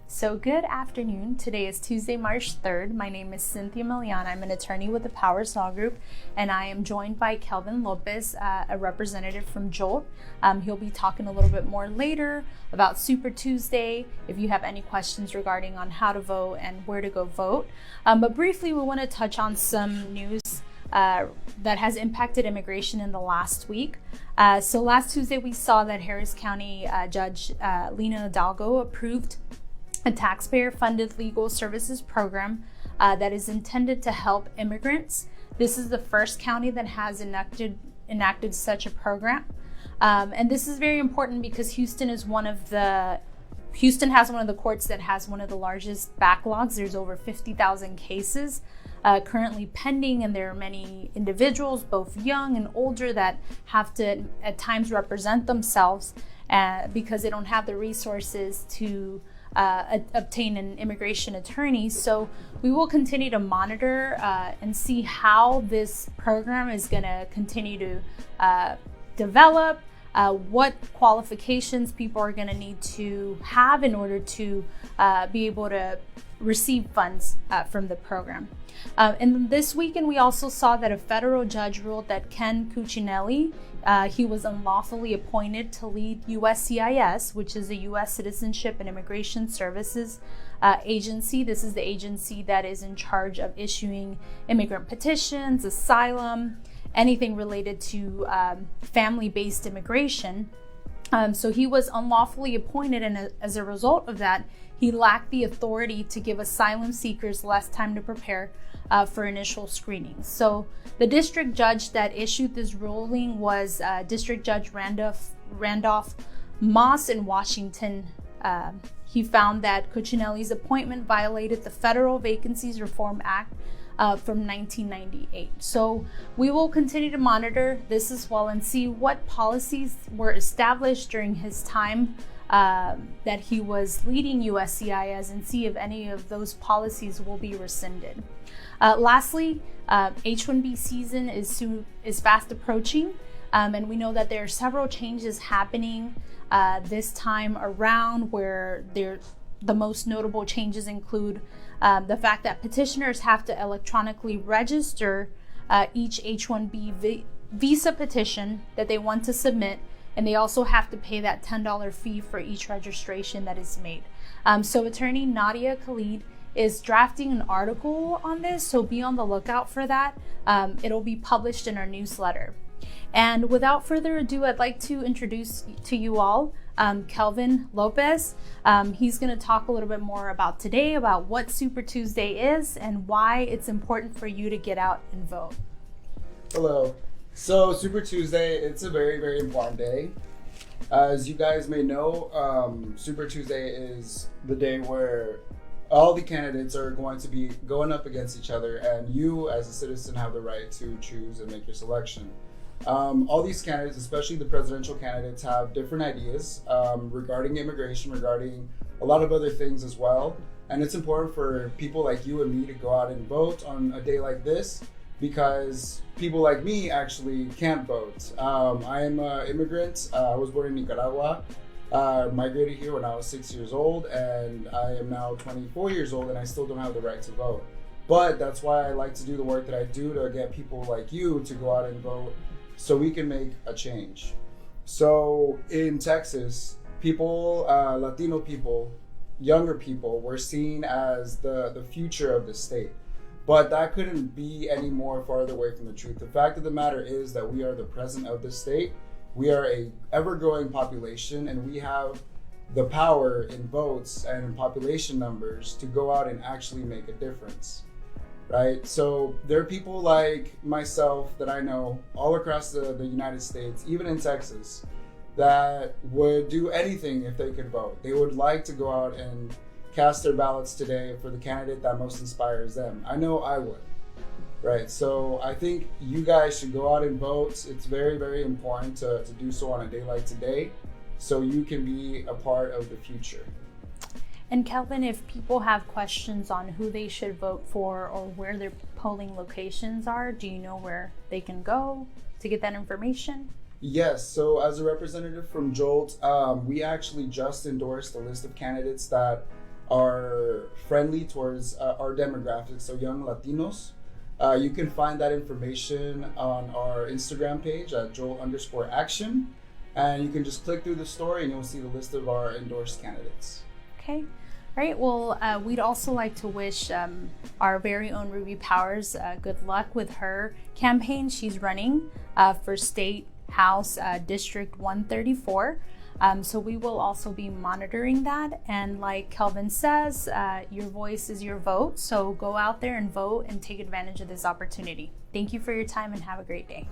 So good afternoon. Today is Tuesday, March 3rd. My name is Cynthia Milan. I'm an attorney with the Powers Law Group, and I am joined by Kelvin Lopez, a representative from Jolt. He'll be talking a little bit more later about Super Tuesday, if you have any questions regarding on how to vote and where to go vote. But briefly, we want to touch on some news that has impacted immigration in the last week. So last Tuesday, we saw that Harris County Judge Lena Hidalgo approved a taxpayer-funded legal services program that is intended to help immigrants. This is the first county that has enacted such a program. And this is very important because Houston has one of the courts that has one of the largest backlogs. There's over 50,000 cases currently pending, and there are many individuals, both young and older, that have to at times represent themselves because they don't have the resources to obtain an immigration attorney. So we will continue to monitor and see how this program is going to continue to develop, what qualifications people are going to need to have in order to be able to receive funds from the program. And this weekend, we also saw that a federal judge ruled that Ken Cuccinelli, he was unlawfully appointed to lead USCIS, which is the U.S. Citizenship and Immigration Services agency. This is the agency that is in charge of issuing immigrant petitions, asylum, anything related to family-based immigration. So he was unlawfully appointed, and as a result of that, he lacked the authority to give asylum seekers less time to prepare for initial screenings. So the district judge that issued this ruling was District Judge Randolph Moss in Washington. He found that Cuccinelli's appointment violated the Federal Vacancies Reform Act from 1998. So we will continue to monitor this as well and see what policies were established during his time that he was leading USCIS, and see if any of those policies will be rescinded. Lastly, H-1B season is fast approaching, and we know that there are several changes happening this time around, where the most notable changes include the fact that petitioners have to electronically register each H-1B visa petition that they want to submit, and they also have to pay that $10 fee for each registration that is made. So attorney Nadia Khalid is drafting an article on this, so be on the lookout for that. It'll be published in our newsletter. And without further ado, I'd like to introduce to you all Kelvin Lopez. He's going to talk a little bit more about today, about what Super Tuesday is and why it's important for you to get out and vote. Hello. So Super Tuesday, it's a very, very important day. As you guys may know, Super Tuesday is the day where all the candidates are going to be going up against each other, and you as a citizen have the right to choose and make your selection. All these candidates, especially the presidential candidates, have different ideas regarding immigration, regarding a lot of other things as well. And it's important for people like you and me to go out and vote on a day like this, because people like me actually can't vote. I am an immigrant. I was born in Nicaragua, migrated here when I was 6 years old, and I am now 24 years old, and I still don't have the right to vote. But that's why I like to do the work that I do, to get people like you to go out and vote so we can make a change. So in Texas, people, Latino people, younger people, were seen as the future of the state. But that couldn't be any more farther away from the truth. The fact of the matter is that we are the present of the state. We are a ever-growing population, and we have the power in votes and in population numbers to go out and actually make a difference, right? So there are people like myself that I know all across the United States, even in Texas, that would do anything if they could vote. They would like to go out and cast their ballots today for the candidate that most inspires them. I know I would, right? So I think you guys should go out and vote. It's very, very important to do so on a day like today, so you can be a part of the future. And Kelvin, if people have questions on who they should vote for or where their polling locations are, do you know where they can go to get that information? Yes, so as a representative from Jolt, we actually just endorsed a list of candidates that are friendly towards our demographics, so young Latinos. You can find that information on our Instagram page at Jolt_Action. And you can just click through the story and you'll see the list of our endorsed candidates. Okay. All right. Well, we'd also like to wish our very own Ruby Powers good luck with her campaign. She's running for State House District 134. So we will also be monitoring that. And like Kelvin says, your voice is your vote. So go out there and vote and take advantage of this opportunity. Thank you for your time and have a great day.